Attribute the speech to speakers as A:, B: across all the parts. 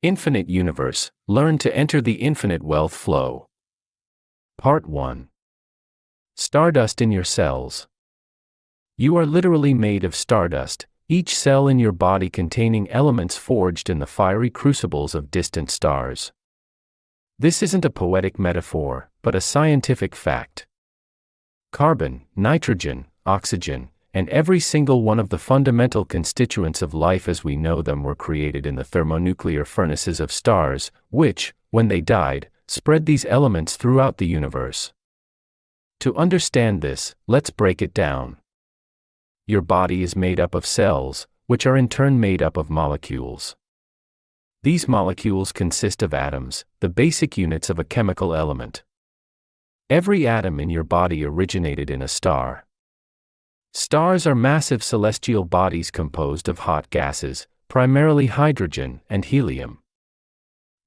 A: Infinite Universe, Learn to Enter the Infinite Wealth Flow. Part 1. Stardust in Your Cells. You are literally made of stardust, each cell in your body containing elements forged in the fiery crucibles of distant stars. This isn't a poetic metaphor, but a scientific fact. Carbon, nitrogen, oxygen, and every single one of the fundamental constituents of life as we know them were created in the thermonuclear furnaces of stars, which, when they died, spread these elements throughout the universe. To understand this, let's break it down. Your body is made up of cells, which are in turn made up of molecules. These molecules consist of atoms, the basic units of a chemical element. Every atom in your body originated in a star. Stars are massive celestial bodies composed of hot gases, primarily hydrogen and helium.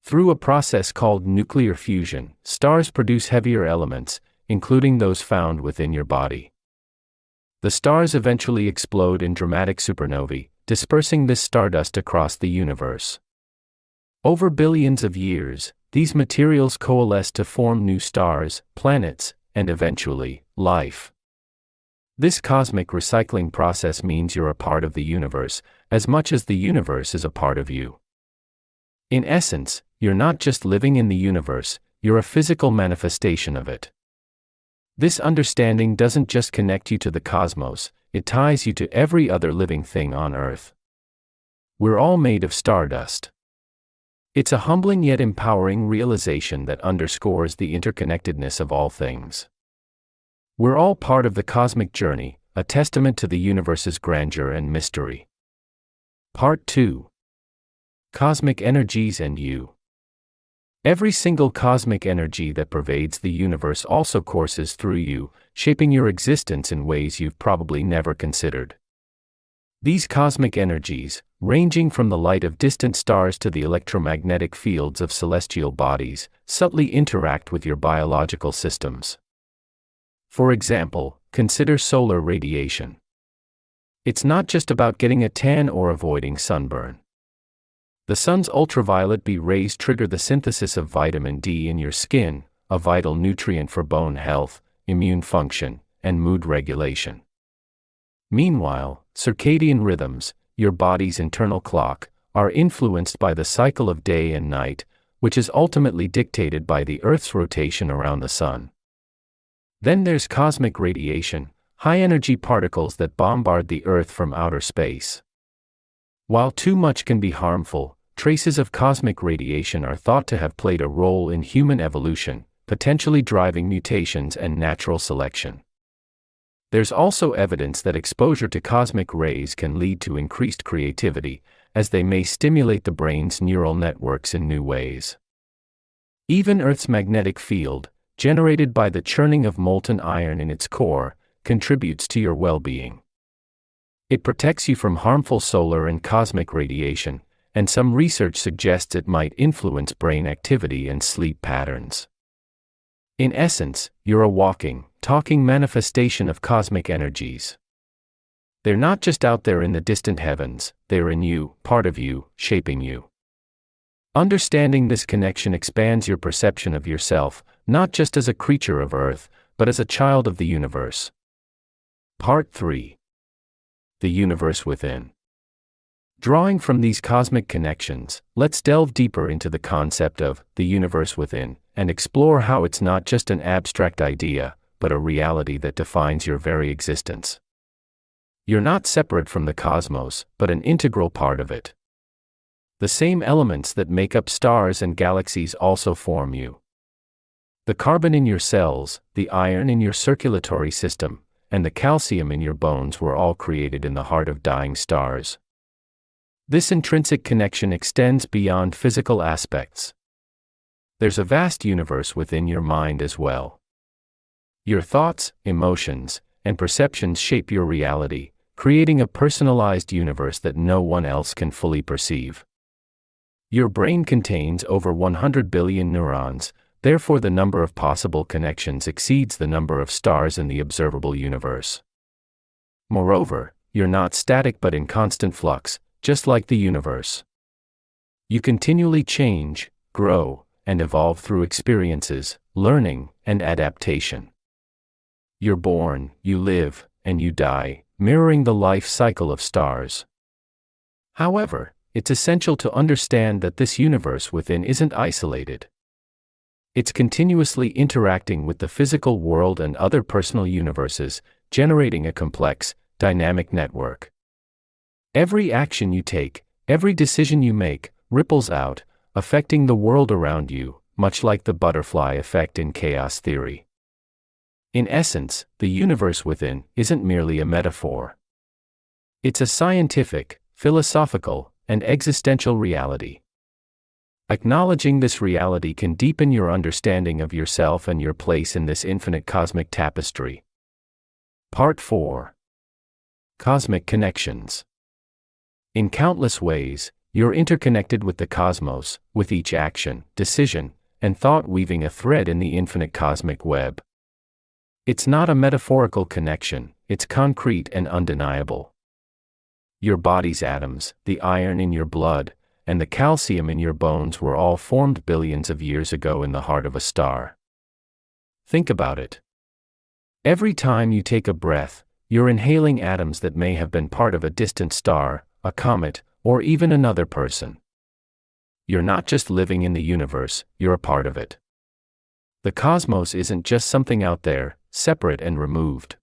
A: Through a process called nuclear fusion, stars produce heavier elements, including those found within your body. The stars eventually explode in dramatic supernovae, dispersing this stardust across the universe. Over billions of years, these materials coalesce to form new stars, planets, and eventually, life. This cosmic recycling process means you're a part of the universe, as much as the universe is a part of you. In essence, you're not just living in the universe, you're a physical manifestation of it. This understanding doesn't just connect you to the cosmos, it ties you to every other living thing on Earth. We're all made of stardust. It's a humbling yet empowering realization that underscores the interconnectedness of all things. We're all part of the cosmic journey, a testament to the universe's grandeur and mystery. Part 2. Cosmic Energies and You. Every single cosmic energy that pervades the universe also courses through you, shaping your existence in ways you've probably never considered. These cosmic energies, ranging from the light of distant stars to the electromagnetic fields of celestial bodies, subtly interact with your biological systems. For example, consider solar radiation. It's not just about getting a tan or avoiding sunburn. The sun's ultraviolet B rays trigger the synthesis of vitamin D in your skin, a vital nutrient for bone health, immune function, and mood regulation. Meanwhile, circadian rhythms, your body's internal clock, are influenced by the cycle of day and night, which is ultimately dictated by the Earth's rotation around the sun. Then there's cosmic radiation, high-energy particles that bombard the Earth from outer space. While too much can be harmful, traces of cosmic radiation are thought to have played a role in human evolution, potentially driving mutations and natural selection. There's also evidence that exposure to cosmic rays can lead to increased creativity, as they may stimulate the brain's neural networks in new ways. Even Earth's magnetic field, generated by the churning of molten iron in its core, contributes to your well-being. It protects you from harmful solar and cosmic radiation, and some research suggests it might influence brain activity and sleep patterns. In essence, you're a walking, talking manifestation of cosmic energies. They're not just out there in the distant heavens, they're in you, part of you, shaping you. Understanding this connection expands your perception of yourself, not just as a creature of Earth, but as a child of the universe. Part 3. The Universe Within. Drawing from these cosmic connections, let's delve deeper into the concept of the universe within, and explore how it's not just an abstract idea, but a reality that defines your very existence. You're not separate from the cosmos, but an integral part of it. The same elements that make up stars and galaxies also form you. The carbon in your cells, the iron in your circulatory system, and the calcium in your bones were all created in the heart of dying stars. This intrinsic connection extends beyond physical aspects. There's a vast universe within your mind as well. Your thoughts, emotions, and perceptions shape your reality, creating a personalized universe that no one else can fully perceive. Your brain contains over 100 billion neurons, therefore the number of possible connections exceeds the number of stars in the observable universe. Moreover, you're not static but in constant flux, just like the universe. You continually change, grow, and evolve through experiences, learning, and adaptation. You're born, you live, and you die, mirroring the life cycle of stars. However, it's essential to understand that this universe within isn't isolated. It's continuously interacting with the physical world and other personal universes, generating a complex, dynamic network. Every action you take, every decision you make, ripples out, affecting the world around you, much like the butterfly effect in chaos theory. In essence, the universe within isn't merely a metaphor. It's a scientific, philosophical, and existential reality. Acknowledging this reality can deepen your understanding of yourself and your place in this infinite cosmic tapestry. Part 4. Cosmic Connections. In countless ways, you're interconnected with the cosmos, with each action, decision, and thought weaving a thread in the infinite cosmic web. It's not a metaphorical connection, it's concrete and undeniable. Your body's atoms, the iron in your blood, and the calcium in your bones were all formed billions of years ago in the heart of a star. Think about it. Every time you take a breath, you're inhaling atoms that may have been part of a distant star, a comet, or even another person. You're not just living in the universe, you're a part of it. The cosmos isn't just something out there, separate and removed.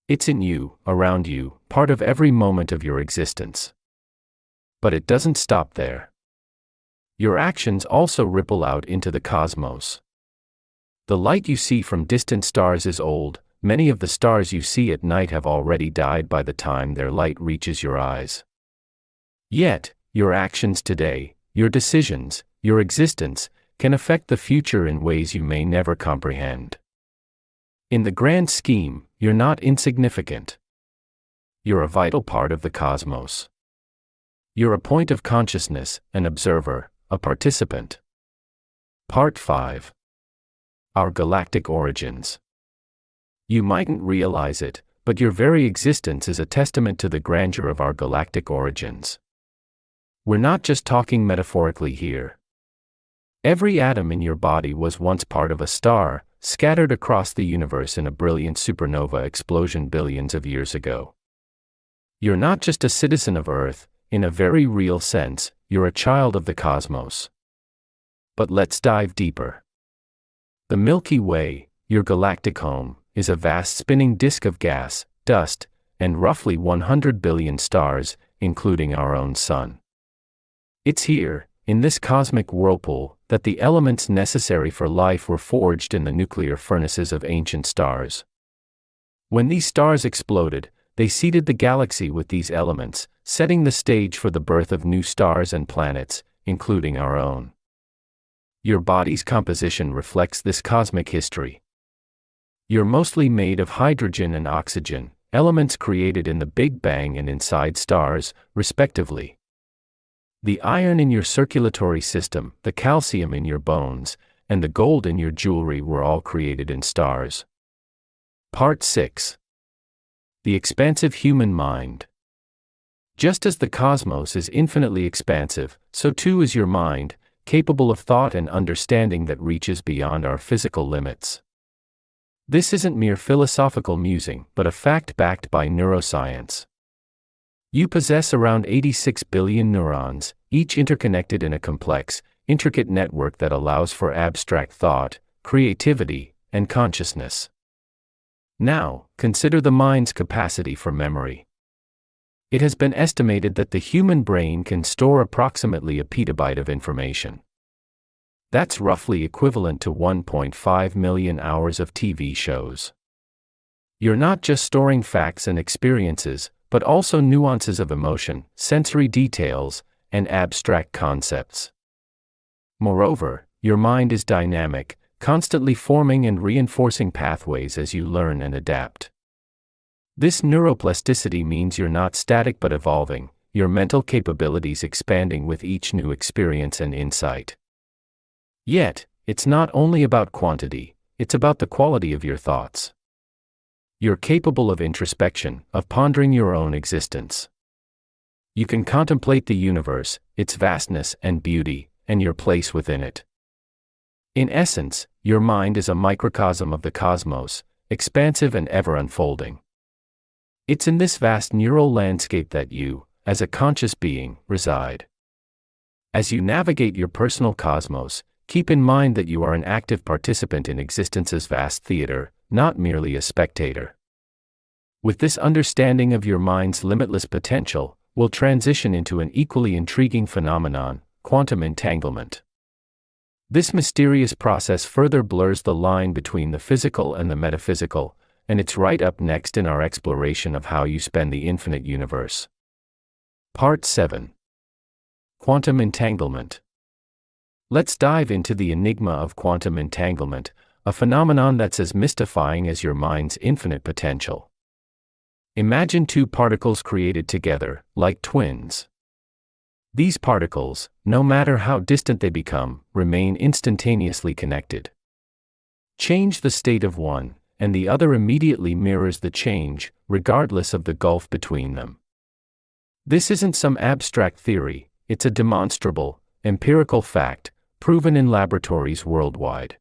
A: It's in you, around you, part of every moment of your existence. But it doesn't stop there. Your actions also ripple out into the cosmos. The light you see from distant stars is old. Many of the stars you see at night have already died by the time their light reaches your eyes. Yet, your actions today, your decisions, your existence, can affect the future in ways you may never comprehend. In the grand scheme, you're not insignificant. You're a vital part of the cosmos. You're a point of consciousness, an observer, a participant. Part 5. Our Galactic Origins. You mightn't realize it, but your very existence is a testament to the grandeur of our galactic origins. We're not just talking metaphorically here. Every atom in your body was once part of a star, scattered across the universe in a brilliant supernova explosion billions of years ago. You're not just a citizen of Earth, in a very real sense, you're a child of the cosmos. But let's dive deeper. The Milky Way, your galactic home, is a vast spinning disk of gas, dust, and roughly 100 billion stars, including our own sun. It's here, in this cosmic whirlpool, that the elements necessary for life were forged in the nuclear furnaces of ancient stars. When these stars exploded, they seeded the galaxy with these elements, setting the stage for the birth of new stars and planets, including our own. Your body's composition reflects this cosmic history. You're mostly made of hydrogen and oxygen, elements created in the Big Bang and inside stars, respectively. The iron in your circulatory system, the calcium in your bones, and the gold in your jewelry were all created in stars. Part 6. The Expansive Human Mind. Just as the cosmos is infinitely expansive, so too is your mind, capable of thought and understanding that reaches beyond our physical limits. This isn't mere philosophical musing, but a fact backed by neuroscience. You possess around 86 billion neurons, each interconnected in a complex, intricate network that allows for abstract thought, creativity, and consciousness. Now, consider the mind's capacity for memory. It has been estimated that the human brain can store approximately a petabyte of information. That's roughly equivalent to 1.5 million hours of TV shows. You're not just storing facts and experiences, but also nuances of emotion, sensory details, and abstract concepts. Moreover, your mind is dynamic, constantly forming and reinforcing pathways as you learn and adapt. This neuroplasticity means you're not static but evolving, your mental capabilities expanding with each new experience and insight. Yet, it's not only about quantity, it's about the quality of your thoughts. You're capable of introspection, of pondering your own existence. You can contemplate the universe, its vastness and beauty, and your place within it. In essence, your mind is a microcosm of the cosmos, expansive and ever unfolding. It's in this vast neural landscape that you, as a conscious being, reside. As you navigate your personal cosmos, keep in mind that you are an active participant in existence's vast theater, not merely a spectator. With this understanding of your mind's limitless potential, we'll transition into an equally intriguing phenomenon, quantum entanglement. This mysterious process further blurs the line between the physical and the metaphysical, and it's right up next in our exploration of how you spend the infinite universe. Part 7. Quantum entanglement. Let's dive into the enigma of quantum entanglement, a phenomenon that's as mystifying as your mind's infinite potential. Imagine two particles created together, like twins. These particles, no matter how distant they become, remain instantaneously connected. Change the state of one, and the other immediately mirrors the change, regardless of the gulf between them. This isn't some abstract theory, it's a demonstrable, empirical fact, proven in laboratories worldwide.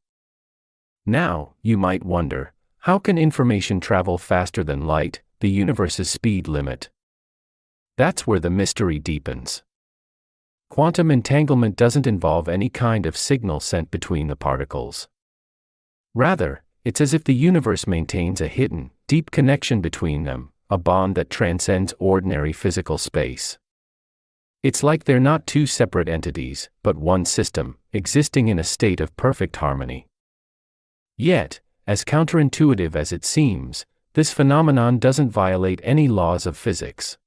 A: Now, you might wonder, how can information travel faster than light, the universe's speed limit? That's where the mystery deepens. Quantum entanglement doesn't involve any kind of signal sent between the particles. Rather, it's as if the universe maintains a hidden, deep connection between them, a bond that transcends ordinary physical space. It's like they're not two separate entities, but one system, existing in a state of perfect harmony. Yet, as counterintuitive as it seems, this phenomenon doesn't violate any laws of physics.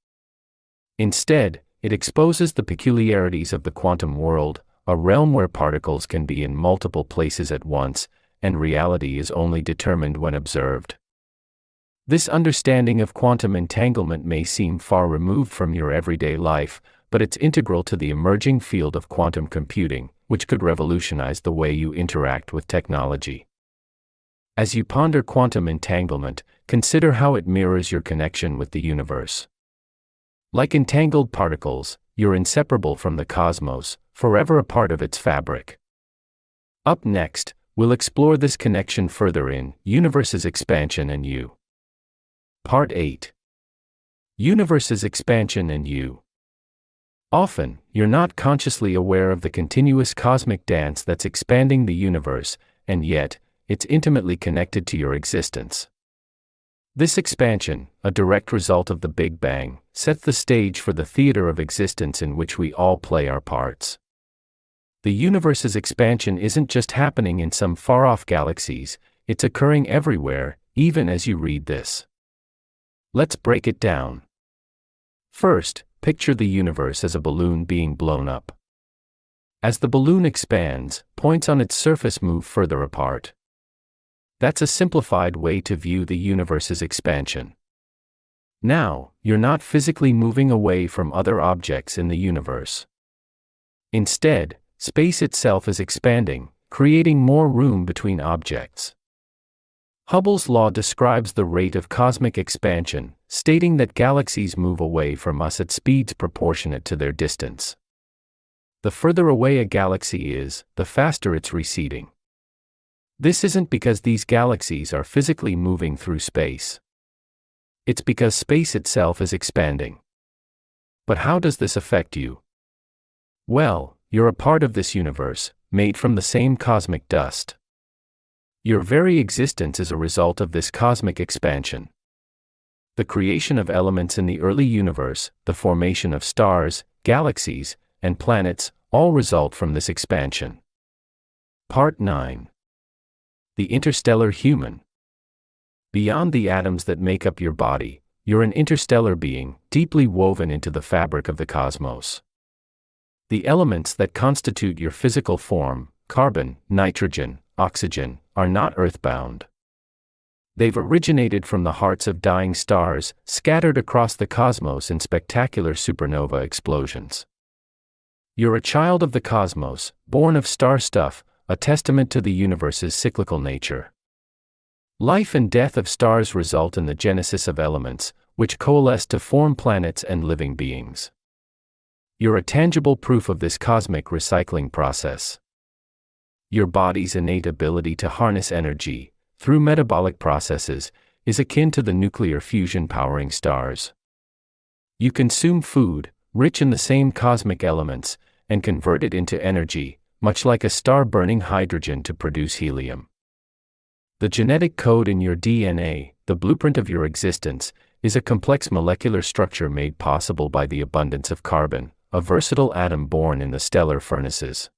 A: Instead, it exposes the peculiarities of the quantum world, a realm where particles can be in multiple places at once, and reality is only determined when observed. This understanding of quantum entanglement may seem far removed from your everyday life, but it's integral to the emerging field of quantum computing, which could revolutionize the way you interact with technology. As you ponder quantum entanglement, consider how it mirrors your connection with the universe. Like entangled particles, you're inseparable from the cosmos, forever a part of its fabric. Up next, we'll explore this connection further in Universe's Expansion and You. Part 8. Universe's Expansion and You. Often, you're not consciously aware of the continuous cosmic dance that's expanding the universe, and yet, it's intimately connected to your existence. This expansion, a direct result of the Big Bang, sets the stage for the theater of existence in which we all play our parts. The universe's expansion isn't just happening in some far-off galaxies, it's occurring everywhere, even as you read this. Let's break it down. First, picture the universe as a balloon being blown up. As the balloon expands, points on its surface move further apart. That's a simplified way to view the universe's expansion. Now, you're not physically moving away from other objects in the universe. Instead, space itself is expanding, creating more room between objects. Hubble's law describes the rate of cosmic expansion, stating that galaxies move away from us at speeds proportionate to their distance. The further away a galaxy is, the faster it's receding. This isn't because these galaxies are physically moving through space. It's because space itself is expanding. But how does this affect you? Well, you're a part of this universe, made from the same cosmic dust. Your very existence is a result of this cosmic expansion. The creation of elements in the early universe, the formation of stars, galaxies, and planets, all result from this expansion. Part 9. The interstellar human. Beyond the atoms that make up your body, you're an interstellar being, deeply woven into the fabric of the cosmos. The elements that constitute your physical form, carbon, nitrogen, oxygen, are not earthbound. They've originated from the hearts of dying stars, scattered across the cosmos in spectacular supernova explosions. You're a child of the cosmos, born of star stuff, a testament to the universe's cyclical nature. Life and death of stars result in the genesis of elements, which coalesce to form planets and living beings. You're a tangible proof of this cosmic recycling process. Your body's innate ability to harness energy, through metabolic processes, is akin to the nuclear fusion powering stars. You consume food, rich in the same cosmic elements, and convert it into energy, much like a star burning hydrogen to produce helium. The genetic code in your DNA, the blueprint of your existence, is a complex molecular structure made possible by the abundance of carbon, a versatile atom born in the stellar furnaces.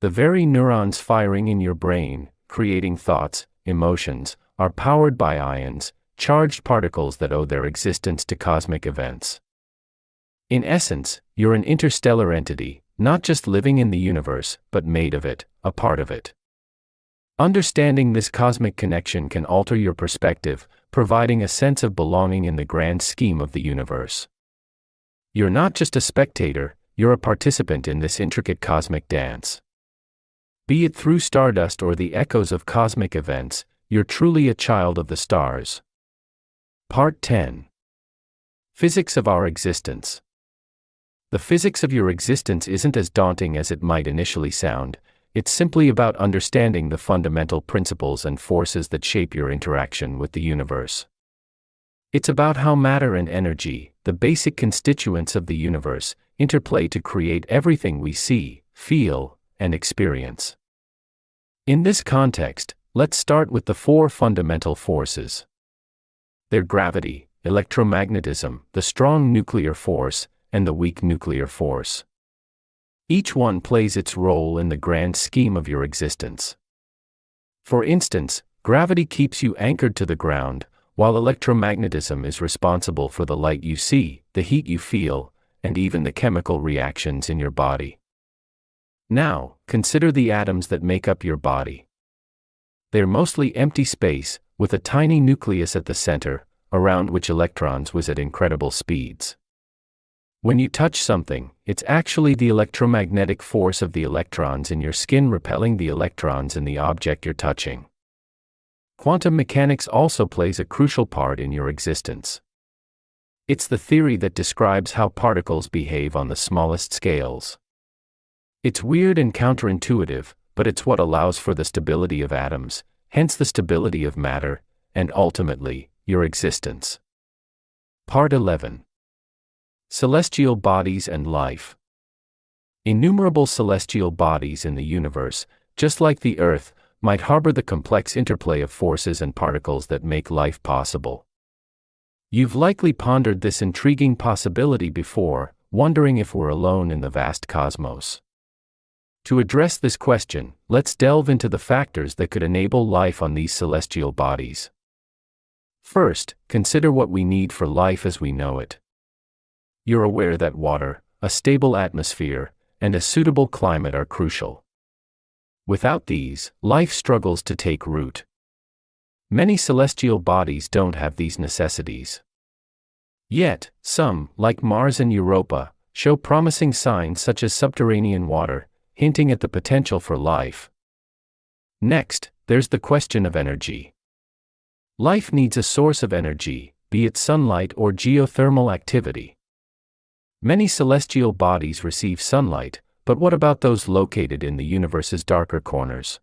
A: The very neurons firing in your brain, creating thoughts, emotions, are powered by ions, charged particles that owe their existence to cosmic events. In essence, you're an interstellar entity, not just living in the universe, but made of it, a part of it. Understanding this cosmic connection can alter your perspective, providing a sense of belonging in the grand scheme of the universe. You're not just a spectator, you're a participant in this intricate cosmic dance. Be it through stardust or the echoes of cosmic events, you're truly a child of the stars. Part 10. Physics of our existence. The physics of your existence isn't as daunting as it might initially sound. It's simply about understanding the fundamental principles and forces that shape your interaction with the universe. It's about how matter and energy, the basic constituents of the universe, interplay to create everything we see, feel, and experience. In this context, let's start with the four fundamental forces. They're gravity, electromagnetism, the strong nuclear force, and the weak nuclear force. Each one plays its role in the grand scheme of your existence. For instance, gravity keeps you anchored to the ground, while electromagnetism is responsible for the light you see, the heat you feel, and even the chemical reactions in your body. Now, consider the atoms that make up your body. They're mostly empty space, with a tiny nucleus at the center, around which electrons whiz at incredible speeds. When you touch something, it's actually the electromagnetic force of the electrons in your skin repelling the electrons in the object you're touching. Quantum mechanics also plays a crucial part in your existence. It's the theory that describes how particles behave on the smallest scales. It's weird and counterintuitive, but it's what allows for the stability of atoms, hence the stability of matter, and ultimately, your existence. Part 11. Celestial bodies and life. Innumerable celestial bodies in the universe, just like the Earth, might harbor the complex interplay of forces and particles that make life possible. You've likely pondered this intriguing possibility before, wondering if we're alone in the vast cosmos. To address this question, let's delve into the factors that could enable life on these celestial bodies. First, consider what we need for life as we know it. You're aware that water, a stable atmosphere, and a suitable climate are crucial. Without these, life struggles to take root. Many celestial bodies don't have these necessities. Yet, some, like Mars and Europa, show promising signs such as subterranean water, hinting at the potential for life. Next, there's the question of energy. Life needs a source of energy, be it sunlight or geothermal activity. Many celestial bodies receive sunlight, but what about those located in the universe's darker corners?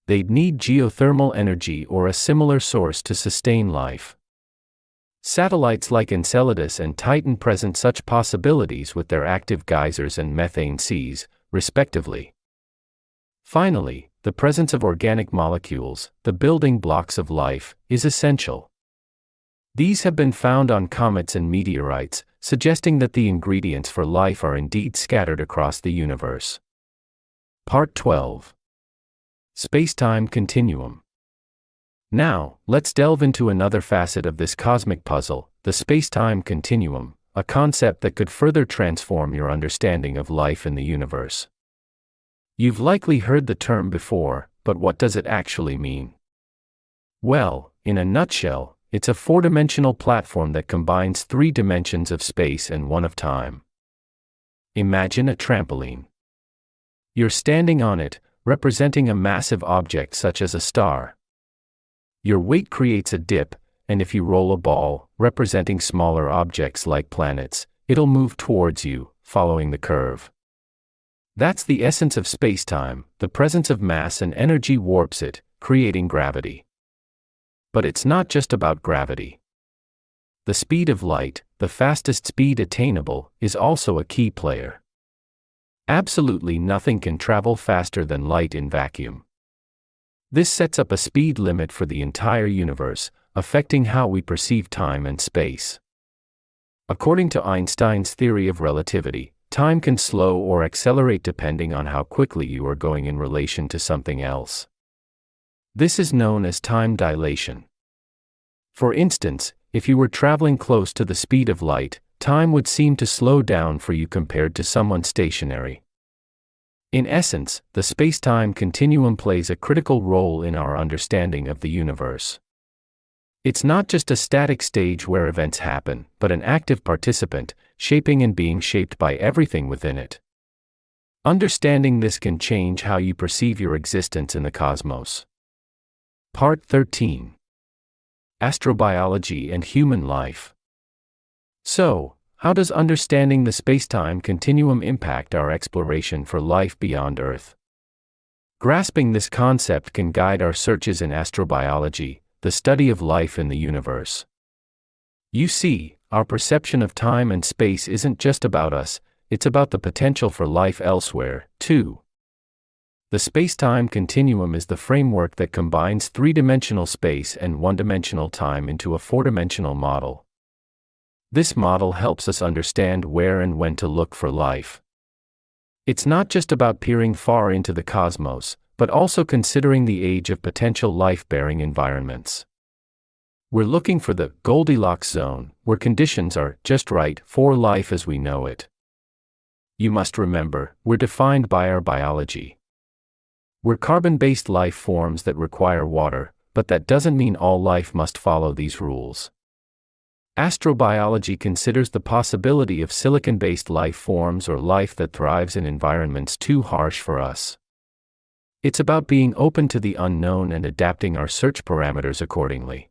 A: They'd need geothermal energy or a similar source to sustain life. Satellites like Enceladus and Titan present such possibilities with their active geysers and methane seas, respectively. Finally, the presence of organic molecules, the building blocks of life, is essential. These have been found on comets and meteorites, suggesting that the ingredients for life are indeed scattered across the universe. Part 12. Space-time continuum. Now, let's delve into another facet of this cosmic puzzle, the space-time continuum, a concept that could further transform your understanding of life in the universe. You've likely heard the term before, but what does it actually mean? Well, in a nutshell, it's a four-dimensional platform that combines 3 dimensions of space and 1 of time. Imagine a trampoline. You're standing on it, representing a massive object such as a star. Your weight creates a dip, and if you roll a ball, representing smaller objects like planets, it'll move towards you, following the curve. That's the essence of space-time. The presence of mass and energy warps it, creating gravity. But it's not just about gravity. The speed of light, the fastest speed attainable, is also a key player. Absolutely nothing can travel faster than light in vacuum. This sets up a speed limit for the entire universe, affecting how we perceive time and space. According to Einstein's theory of relativity, time can slow or accelerate depending on how quickly you are going in relation to something else. This is known as time dilation. For instance, if you were traveling close to the speed of light, time would seem to slow down for you compared to someone stationary. In essence, the space-time continuum plays a critical role in our understanding of the universe. It's not just a static stage where events happen, but an active participant, shaping and being shaped by everything within it. Understanding this can change how you perceive your existence in the cosmos. Part 13. Astrobiology and Human Life. So, how does understanding the space-time continuum impact our exploration for life beyond Earth? Grasping this concept can guide our searches in astrobiology, the study of life in the universe. You see, our perception of time and space isn't just about us, it's about the potential for life elsewhere, too. The space-time continuum is the framework that combines three-dimensional space and one-dimensional time into a four-dimensional model. This model helps us understand where and when to look for life. It's not just about peering far into the cosmos, but also considering the age of potential life-bearing environments. We're looking for the Goldilocks zone, where conditions are just right for life as we know it. You must remember, we're defined by our biology. We're carbon-based life forms that require water, but that doesn't mean all life must follow these rules. Astrobiology considers the possibility of silicon-based life forms or life that thrives in environments too harsh for us. It's about being open to the unknown and adapting our search parameters accordingly.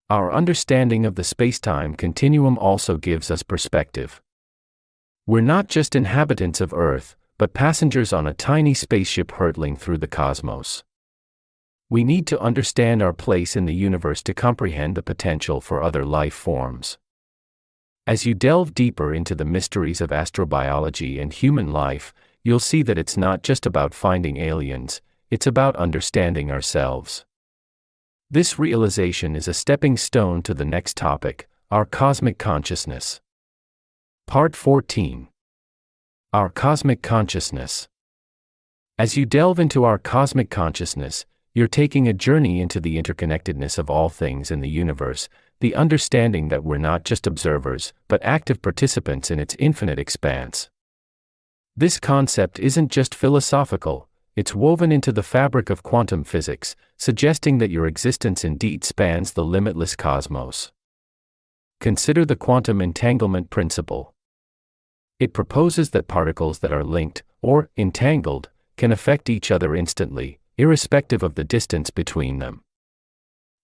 A: Our understanding of the space-time continuum also gives us perspective. We're not just inhabitants of Earth, but passengers on a tiny spaceship hurtling through the cosmos. We need to understand our place in the universe to comprehend the potential for other life forms. As you delve deeper into the mysteries of astrobiology and human life, you'll see that it's not just about finding aliens, it's about understanding ourselves. This realization is a stepping stone to the next topic, our cosmic consciousness. Part 14. Our cosmic consciousness. As you delve into our cosmic consciousness, you're taking a journey into the interconnectedness of all things in the universe, the understanding that we're not just observers, but active participants in its infinite expanse. This concept isn't just philosophical, it's woven into the fabric of quantum physics, suggesting that your existence indeed spans the limitless cosmos. Consider the quantum entanglement principle. It proposes that particles that are linked, or entangled, can affect each other instantly, irrespective of the distance between them.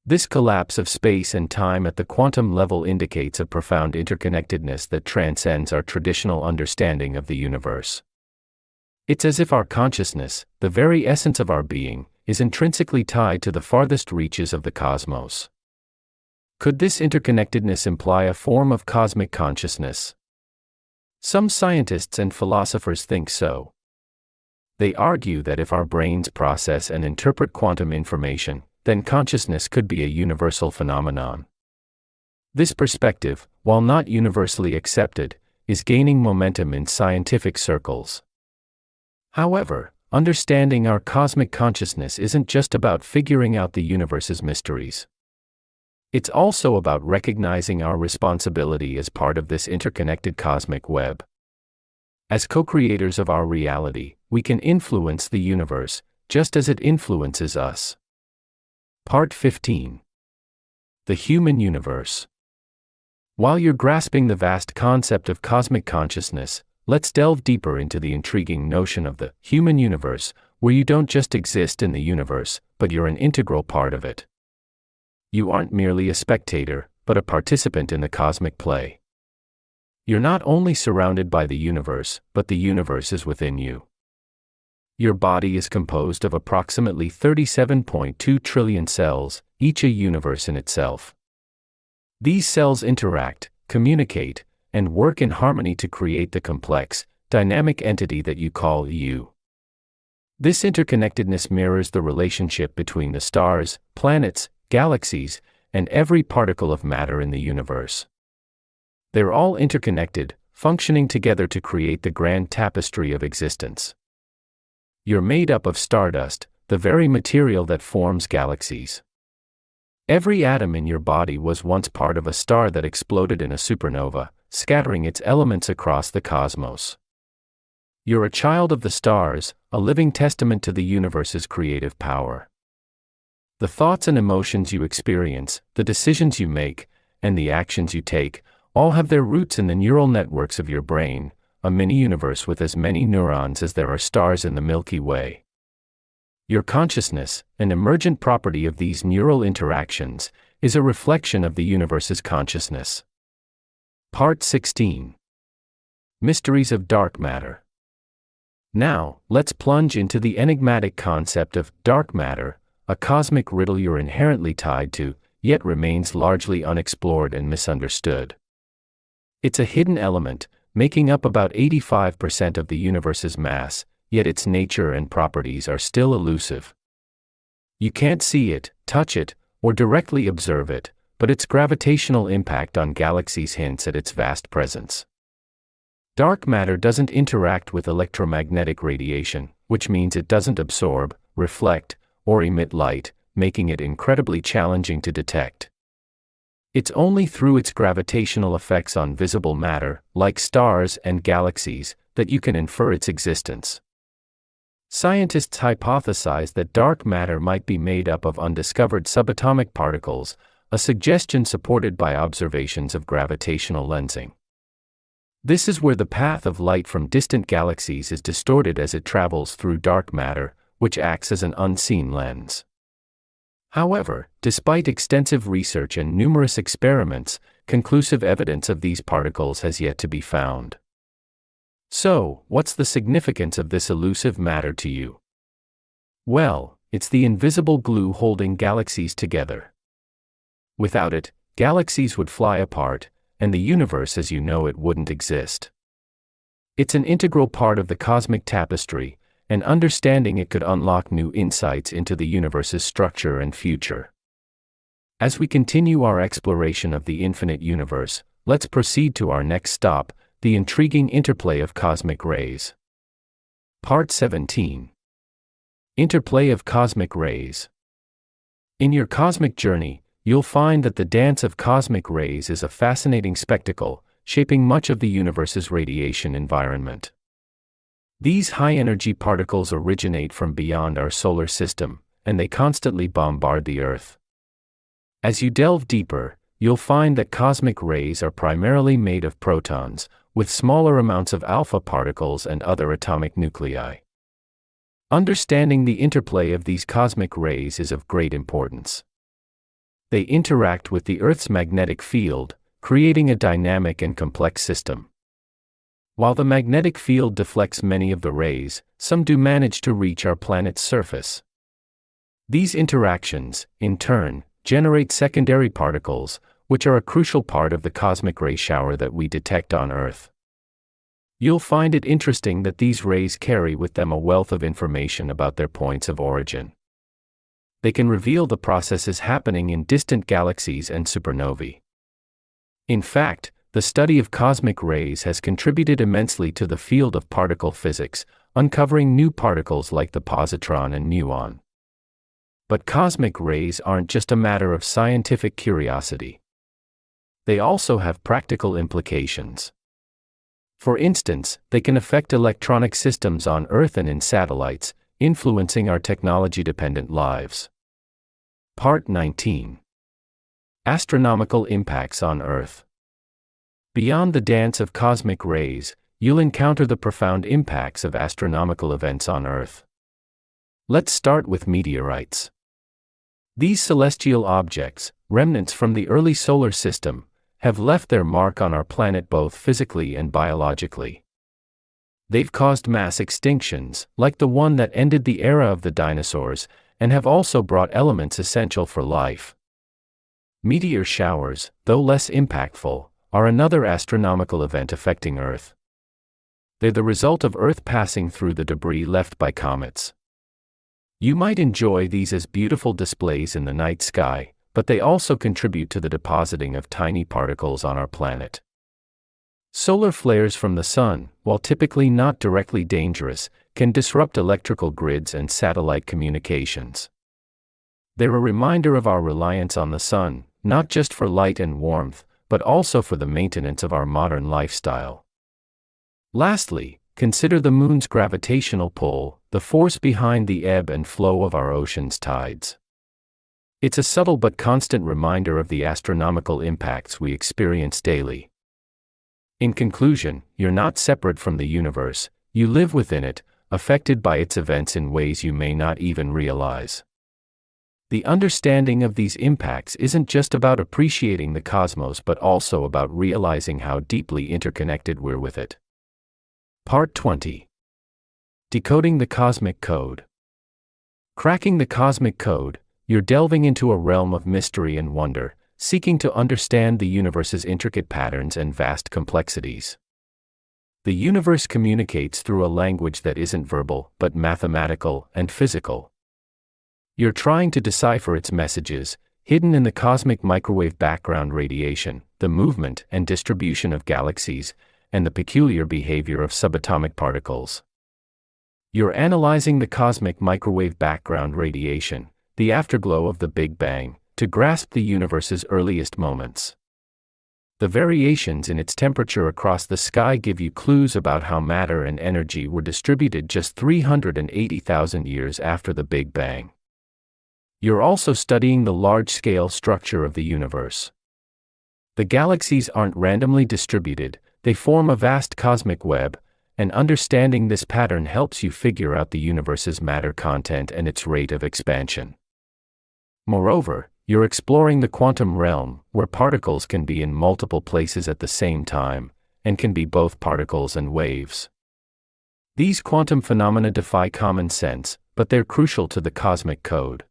A: This collapse of space and time at the quantum level indicates a profound interconnectedness that transcends our traditional understanding of the universe. It's as if our consciousness, the very essence of our being, is intrinsically tied to the farthest reaches of the cosmos. Could this interconnectedness imply a form of cosmic consciousness? Some scientists and philosophers think so. They argue that if our brains process and interpret quantum information, then consciousness could be a universal phenomenon. This perspective, while not universally accepted, is gaining momentum in scientific circles. However, understanding our cosmic consciousness isn't just about figuring out the universe's mysteries. It's also about recognizing our responsibility as part of this interconnected cosmic web. As co-creators of our reality, we can influence the universe, just as it influences us. Part 15. The Human Universe. While you're grasping the vast concept of cosmic consciousness, let's delve deeper into the intriguing notion of the human universe, where you don't just exist in the universe, but you're an integral part of it. You aren't merely a spectator, but a participant in the cosmic play. You're not only surrounded by the universe, but the universe is within you. Your body is composed of approximately 37.2 trillion cells, each a universe in itself. These cells interact, communicate, and work in harmony to create the complex, dynamic entity that you call you. This interconnectedness mirrors the relationship between the stars, planets, galaxies, and every particle of matter in the universe. They're all interconnected, functioning together to create the grand tapestry of existence. You're made up of stardust, the very material that forms galaxies. Every atom in your body was once part of a star that exploded in a supernova, scattering its elements across the cosmos. You're a child of the stars, a living testament to the universe's creative power. The thoughts and emotions you experience, the decisions you make, and the actions you take, all have their roots in the neural networks of your brain, a mini-universe with as many neurons as there are stars in the Milky Way. Your consciousness, an emergent property of these neural interactions, is a reflection of the universe's consciousness. Part 16. Mysteries of Dark Matter. Now, let's plunge into the enigmatic concept of dark matter, a cosmic riddle you're inherently tied to, yet remains largely unexplored and misunderstood. It's a hidden element, making up about 85% of the universe's mass, yet its nature and properties are still elusive. You can't see it, touch it, or directly observe it, but its gravitational impact on galaxies hints at its vast presence. Dark matter doesn't interact with electromagnetic radiation, which means it doesn't absorb, reflect, or emit light, making it incredibly challenging to detect. It's only through its gravitational effects on visible matter, like stars and galaxies, that you can infer its existence. Scientists hypothesize that dark matter might be made up of undiscovered subatomic particles, a suggestion supported by observations of gravitational lensing. This is where the path of light from distant galaxies is distorted as it travels through dark matter, which acts as an unseen lens. However, despite extensive research and numerous experiments, conclusive evidence of these particles has yet to be found. So, what's the significance of this elusive matter to you? Well, it's the invisible glue holding galaxies together. Without it, galaxies would fly apart, and the universe as you know it wouldn't exist. It's an integral part of the cosmic tapestry, and understanding it could unlock new insights into the universe's structure and future. As we continue our exploration of the infinite universe, let's proceed to our next stop, the intriguing interplay of cosmic rays. Part 17. Interplay of cosmic rays. In your cosmic journey, you'll find that the dance of cosmic rays is a fascinating spectacle, shaping much of the universe's radiation environment. These high-energy particles originate from beyond our solar system, and they constantly bombard the Earth. As you delve deeper, you'll find that cosmic rays are primarily made of protons, with smaller amounts of alpha particles and other atomic nuclei. Understanding the interplay of these cosmic rays is of great importance. They interact with the Earth's magnetic field, creating a dynamic and complex system. While the magnetic field deflects many of the rays, some do manage to reach our planet's surface. These interactions, in turn, generate secondary particles, which are a crucial part of the cosmic ray shower that we detect on Earth. You'll find it interesting that these rays carry with them a wealth of information about their points of origin. They can reveal the processes happening in distant galaxies and supernovae. In fact, the study of cosmic rays has contributed immensely to the field of particle physics, uncovering new particles like the positron and muon. But cosmic rays aren't just a matter of scientific curiosity. They also have practical implications. For instance, they can affect electronic systems on Earth and in satellites, influencing our technology-dependent lives. Part 19. Astronomical impacts on Earth. Beyond the dance of cosmic rays, you'll encounter the profound impacts of astronomical events on Earth. Let's start with meteorites. These celestial objects, remnants from the early solar system, have left their mark on our planet both physically and biologically. They've caused mass extinctions, like the one that ended the era of the dinosaurs, and have also brought elements essential for life. Meteor showers, though less impactful, are another astronomical event affecting Earth. They're the result of Earth passing through the debris left by comets. You might enjoy these as beautiful displays in the night sky, but they also contribute to the depositing of tiny particles on our planet. Solar flares from the sun, while typically not directly dangerous, can disrupt electrical grids and satellite communications. They're a reminder of our reliance on the sun, not just for light and warmth, but also for the maintenance of our modern lifestyle. Lastly, consider the moon's gravitational pull, the force behind the ebb and flow of our ocean's tides. It's a subtle but constant reminder of the astronomical impacts we experience daily. In conclusion, you're not separate from the universe, you live within it, affected by its events in ways you may not even realize. The understanding of these impacts isn't just about appreciating the cosmos but also about realizing how deeply interconnected we're with it. Part 20. Decoding the Cosmic Code. Cracking the Cosmic Code, you're delving into a realm of mystery and wonder, seeking to understand the universe's intricate patterns and vast complexities. The universe communicates through a language that isn't verbal, but mathematical and physical. You're trying to decipher its messages, hidden in the cosmic microwave background radiation, the movement and distribution of galaxies, and the peculiar behavior of subatomic particles. You're analyzing the cosmic microwave background radiation, the afterglow of the Big Bang, to grasp the universe's earliest moments. The variations in its temperature across the sky give you clues about how matter and energy were distributed just 380,000 years after the Big Bang. You're also studying the large-scale structure of the universe. The galaxies aren't randomly distributed, they form a vast cosmic web, and understanding this pattern helps you figure out the universe's matter content and its rate of expansion. Moreover, you're exploring the quantum realm, where particles can be in multiple places at the same time, and can be both particles and waves. These quantum phenomena defy common sense, but they're crucial to the cosmic code.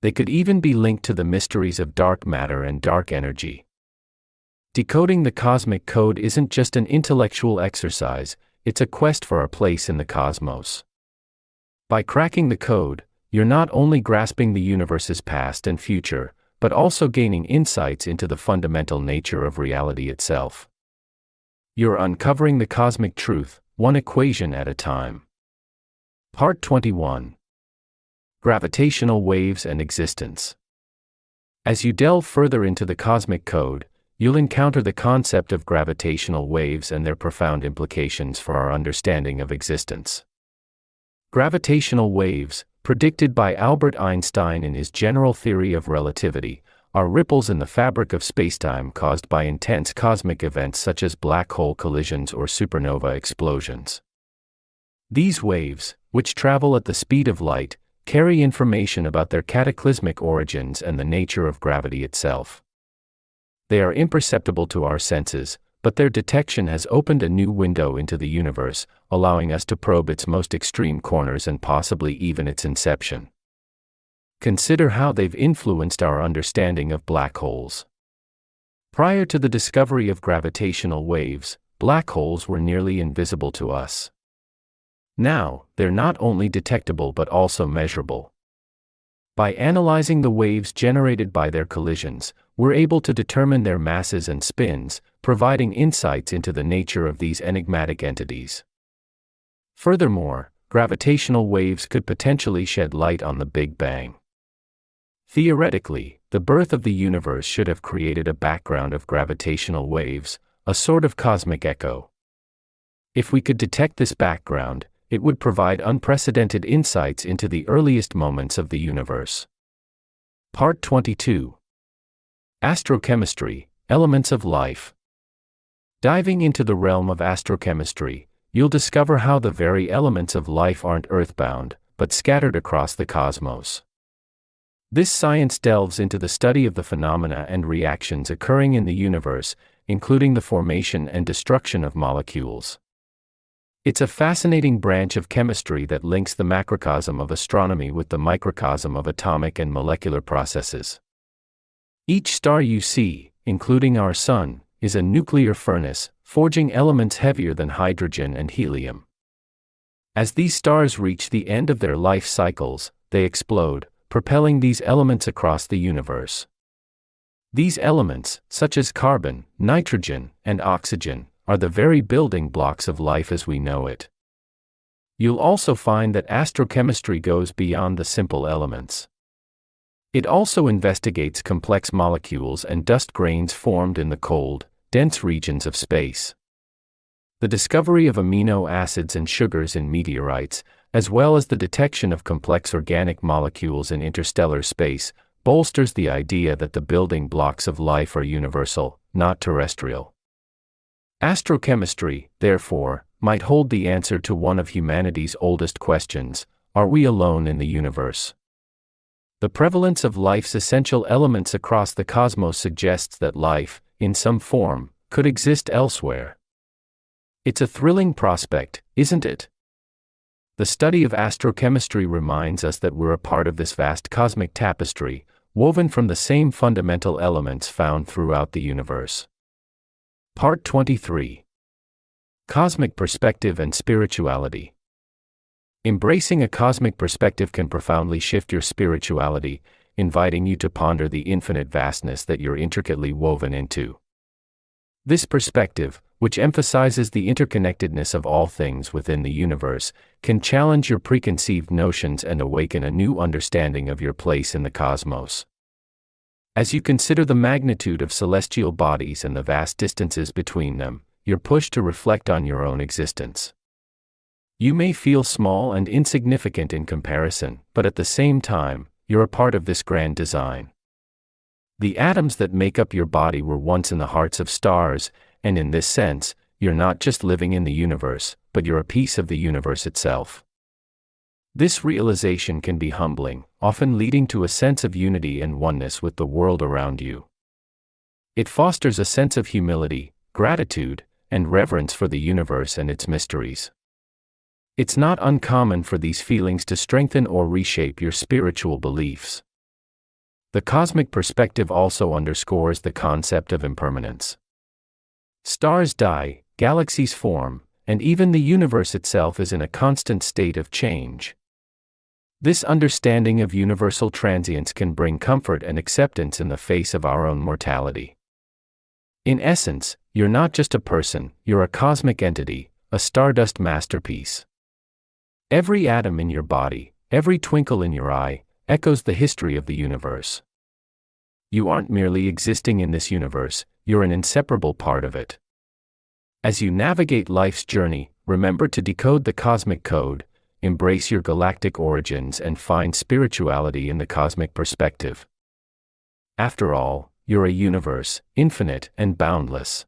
A: They could even be linked to the mysteries of dark matter and dark energy. Decoding the cosmic code isn't just an intellectual exercise, it's a quest for our place in the cosmos. By cracking the code, you're not only grasping the universe's past and future, but also gaining insights into the fundamental nature of reality itself. You're uncovering the cosmic truth, one equation at a time. Part 21. Gravitational Waves and Existence. As you delve further into the cosmic code, you'll encounter the concept of gravitational waves and their profound implications for our understanding of existence. Gravitational waves, predicted by Albert Einstein in his general theory of relativity, are ripples in the fabric of spacetime caused by intense cosmic events such as black hole collisions or supernova explosions. These waves, which travel at the speed of light, carry information about their cataclysmic origins and the nature of gravity itself. They are imperceptible to our senses, but their detection has opened a new window into the universe, allowing us to probe its most extreme corners and possibly even its inception. Consider how they've influenced our understanding of black holes. Prior to the discovery of gravitational waves, black holes were nearly invisible to us. Now, they're not only detectable but also measurable. By analyzing the waves generated by their collisions, we're able to determine their masses and spins, providing insights into the nature of these enigmatic entities. Furthermore, gravitational waves could potentially shed light on the Big Bang. Theoretically, the birth of the universe should have created a background of gravitational waves, a sort of cosmic echo. If we could detect this background, it would provide unprecedented insights into the earliest moments of the universe. Part 22. Astrochemistry, Elements of Life. Diving into the realm of astrochemistry, you'll discover how the very elements of life aren't earthbound, but scattered across the cosmos. This science delves into the study of the phenomena and reactions occurring in the universe, including the formation and destruction of molecules. It's a fascinating branch of chemistry that links the macrocosm of astronomy with the microcosm of atomic and molecular processes. Each star you see, including our Sun, is a nuclear furnace, forging elements heavier than hydrogen and helium. As these stars reach the end of their life cycles, they explode, propelling these elements across the universe. These elements, such as carbon, nitrogen, and oxygen, are the very building blocks of life as we know it. You'll also find that astrochemistry goes beyond the simple elements. It also investigates complex molecules and dust grains formed in the cold, dense regions of space. The discovery of amino acids and sugars in meteorites, as well as the detection of complex organic molecules in interstellar space, bolsters the idea that the building blocks of life are universal, not terrestrial. Astrochemistry, therefore, might hold the answer to one of humanity's oldest questions: are we alone in the universe? The prevalence of life's essential elements across the cosmos suggests that life, in some form, could exist elsewhere. It's a thrilling prospect, isn't it? The study of astrochemistry reminds us that we're a part of this vast cosmic tapestry, woven from the same fundamental elements found throughout the universe. Part 23. Cosmic Perspective and Spirituality. Embracing a cosmic perspective can profoundly shift your spirituality, inviting you to ponder the infinite vastness that you're intricately woven into. This perspective, which emphasizes the interconnectedness of all things within the universe, can challenge your preconceived notions and awaken a new understanding of your place in the cosmos. As you consider the magnitude of celestial bodies and the vast distances between them, you're pushed to reflect on your own existence. You may feel small and insignificant in comparison, but at the same time, you're a part of this grand design. The atoms that make up your body were once in the hearts of stars, and in this sense, you're not just living in the universe, but you're a piece of the universe itself. This realization can be humbling, often leading to a sense of unity and oneness with the world around you. It fosters a sense of humility, gratitude, and reverence for the universe and its mysteries. It's not uncommon for these feelings to strengthen or reshape your spiritual beliefs. The cosmic perspective also underscores the concept of impermanence. Stars die, galaxies form, and even the universe itself is in a constant state of change. This understanding of universal transience can bring comfort and acceptance in the face of our own mortality. In essence, you're not just a person, you're a cosmic entity, a stardust masterpiece. Every atom in your body, every twinkle in your eye, echoes the history of the universe. You aren't merely existing in this universe, you're an inseparable part of it. As you navigate life's journey, remember to decode the cosmic code, embrace your galactic origins, and find spirituality in the cosmic perspective. After all, you're a universe, infinite and boundless.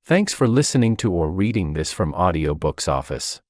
A: Thanks for listening to or reading this from Audiobooks Office.